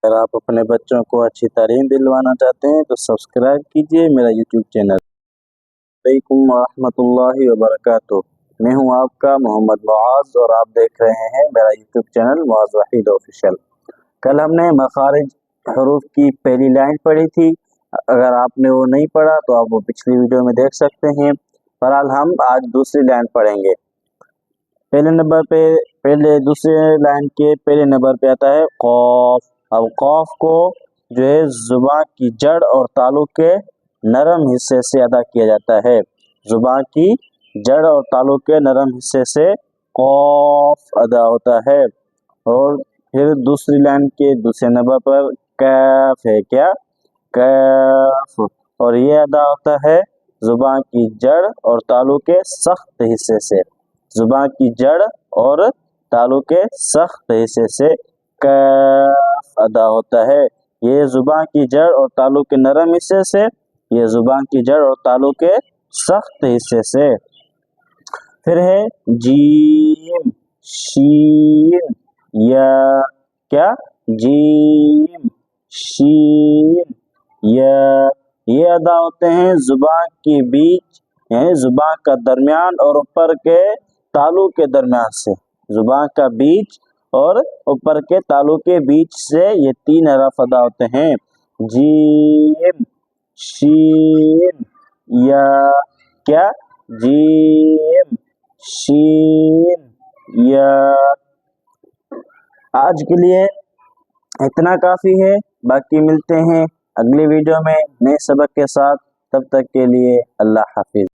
अगर आप अपने बच्चों को अच्छी तालीम दिलवाना चाहते हैं तो सब्सक्राइब कीजिए मेरा यूट्यूब चैनल। अस्सलामुअलैकुम वरहमतुल्लाहि वबरकातुहू। मैं हूं आपका मोहम्मद मुआज़ और आप देख रहे हैं मेरा YouTube channel Muaz Waheed official. कल हमने मखारिज हरूफ की पहली लाइन पढ़ी थी। अगर आपने वो नहीं पढ़ा तो आप वो पिछली वीडियो में देख सकते हैं। बहरहाल हम आज दूसरी लाइन पढ़ेंगे। दूसरे लाइन के पहले नंबर पे आता है कौफ। अब कौफ को जो है जुबान की जड़ और तालु के नरम हिस्से से अदा किया जाता है। जुबान की जड़ और तालु के नरम हिस्से से कौफ अदा होता है। और फिर दूसरी लाइन के दूसरे नंबर पर कैफ है, क्या कैफ, और ये अदा होता है जुबान की जड़ और तालु के सख्त हिस्से से। जुबान की जड़ और तालु के सख्त हिस्से से कैफ अदा होता है। ये जुबान की जड़ और तालु के नरम हिस्से से, ये जुबान की जड़ और तालु के सख्त हिस्से से। फिर है जीम, शीन, या, क्या जीम, शीन, या, ये अदा होते हैं जुबान के बीच यानी जुबान का दरमियान और ऊपर के तालु के दरमियान से। जुबान का बीच और ऊपर के तालु के बीच से ये तीन हरफ अदा होते हैं। जीम, शीन, या, क्या जीम, शीन, या। आज के लिए इतना काफी है। बाकी मिलते हैं अगली वीडियो में नए सबक के साथ। तब तक के लिए अल्लाह हाफिज।